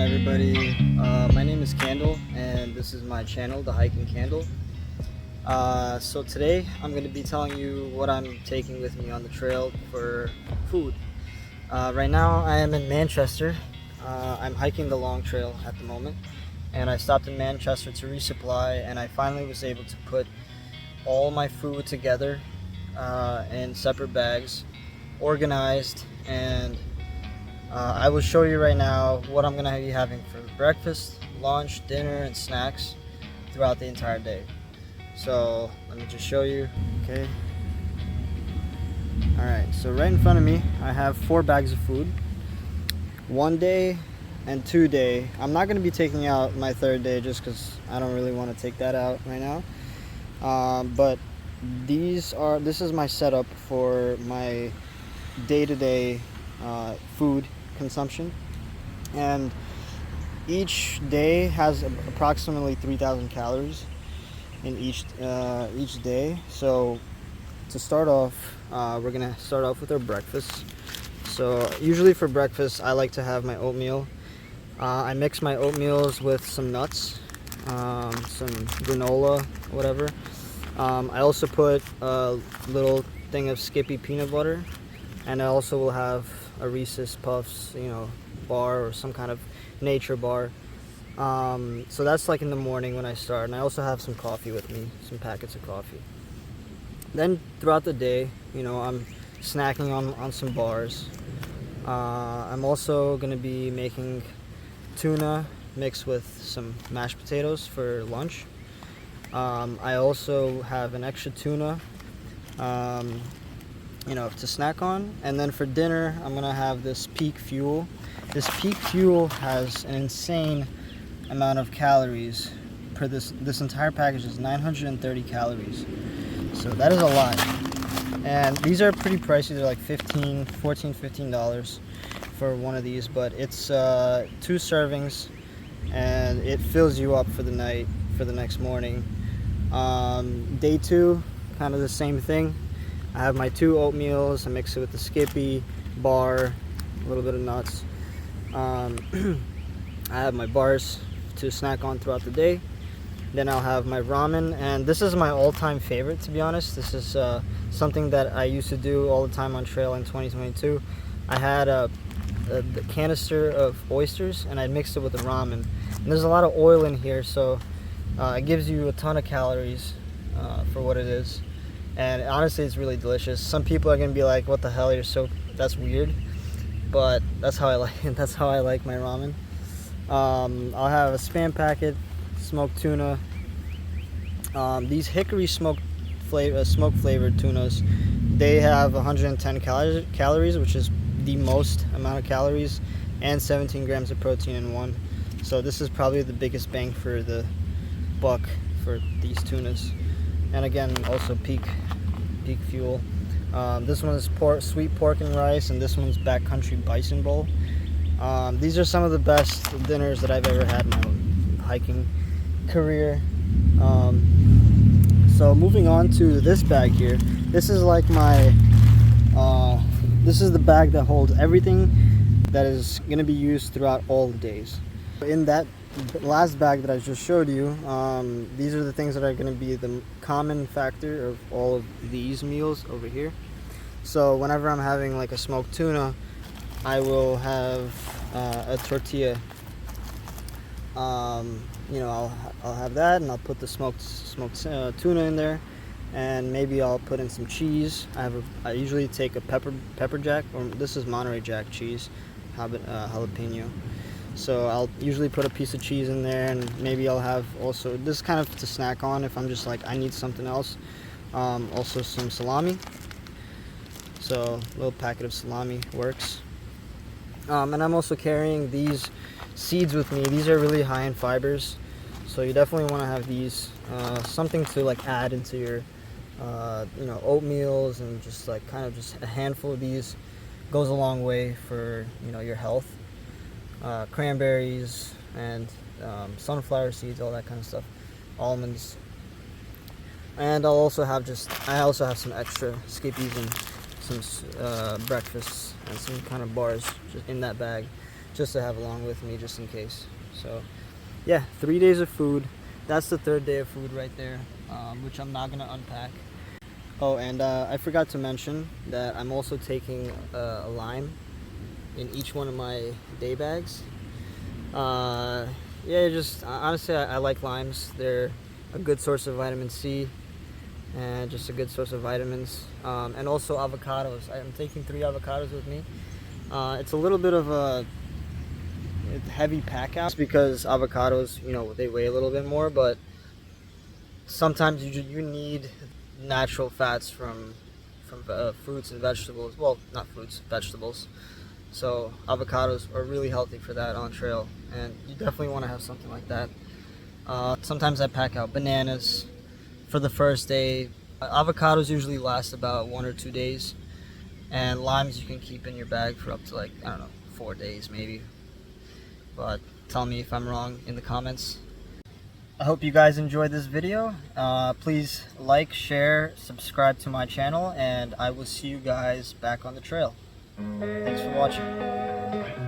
everybody? My name is Candle, and this is my channel, The Hiking Candle. So today I'm going to be telling you what I'm taking with me on the trail for food. Right now I am in Manchester. I'm hiking the long trail at the moment, and I stopped in Manchester to resupply, and I finally was able to put all my food together in separate bags, organized, and I will show you right now what I'm going to be having for breakfast, lunch, dinner, and snacks throughout the entire day. So let me just show you. Okay. Alright, so right in front of me I have 4 bags of food. 1 day and 2 day. I'm not going to be taking out my 3rd day just because I don't really want to take that out right now. But this is my setup for my day-to-day food consumption, and each day has approximately 3,000 calories in each day. So to start off, we're gonna start off with our breakfast. So usually for breakfast I like to have my oatmeal. I mix my oatmeals with some nuts, some granola, whatever. I also put a little thing of Skippy peanut butter, and I also will have a Reese's Puffs, bar or some kind of nature bar. So that's like in the morning when I start, and I also have some coffee with me, some packets of coffee. Then throughout the day, I'm snacking on some bars. I'm also going to be making tuna mixed with some mashed potatoes for lunch. I also have an extra tuna to snack on. And then for dinner, I'm gonna have this Peak Fuel. This Peak Fuel has an insane amount of calories. This entire package is 930 calories. So that is a lot. And these are pretty pricey. They're like $15 for one of these, but it's 2 servings, and it fills you up for the night, for the next morning. Day 2, kind of the same thing. I have my 2 oatmeals. I mix it with the Skippy bar, a little bit of nuts. I have my bars to snack on throughout the day. Then I'll have my ramen, and this is my all-time favorite, to be honest. This is something that I used to do all the time on trail in 2022. I had the canister of oysters, and I mixed it with the ramen. And there's a lot of oil in here, so it gives you a ton of calories for what it is. And honestly, it's really delicious. Some people are gonna be like, "What the hell? That's weird," but that's how I like it. That's how I like my ramen. I'll have a Spam packet, smoked tuna. These hickory smoked flavored tunas, they have 110 calories, which is the most amount of calories, and 17 grams of protein in one. So this is probably the biggest bang for the buck for these tunas. And again, also Peak Fuel. This one is sweet pork and rice, and this one's backcountry bison bowl. These are some of the best dinners that I've ever had in my hiking career. So moving on to this bag here. This is like this is the bag that holds everything that is going to be used throughout all the days. In that last bag that I just showed you, these are the things that are going to be the common factor of all of these meals over here. So whenever I'm having like a smoked tuna, I will have a tortilla. I'll have that, and I'll put the smoked tuna in there, and maybe I'll put in some cheese. I usually take a pepper jack, or this is Monterey Jack cheese, jalapeno. So I'll usually put a piece of cheese in there, and maybe I'll have also, this is kind of to snack on if I'm just like, I need something else. Also some salami. So a little packet of salami works. And I'm also carrying these seeds with me. These are really high in fibers, so you definitely want to have these, something to like add into your oatmeals, and just like kind of just a handful of these goes a long way for your health. Cranberries and sunflower seeds, all that kind of stuff, almonds. And I also have some extra Skippies and some breakfasts and some kind of bars just in that bag, just to have along with me, just in case. So yeah, 3 days of food. That's the third day of food right there, which I'm not gonna unpack. Oh, and I forgot to mention that I'm also taking a lime in each one of my day bags. Yeah, just honestly, I like limes. They're a good source of vitamin C and just a good source of vitamins. And also avocados. I'm taking 3 avocados with me. It's a little bit of a heavy pack out because avocados, you know, they weigh a little bit more, but sometimes you need natural fats from fruits and vegetables. Well, not fruits, vegetables. So avocados are really healthy for that on trail, and you definitely want to have something like that. Sometimes I pack out bananas for the first day. Avocados usually last about 1 or 2 days, and limes you can keep in your bag for up to, like, I don't know, 4 days maybe. But tell me if I'm wrong in the comments. I hope you guys enjoyed this video. Please like, share, subscribe to my channel, and I will see you guys back on the trail. Thanks for watching.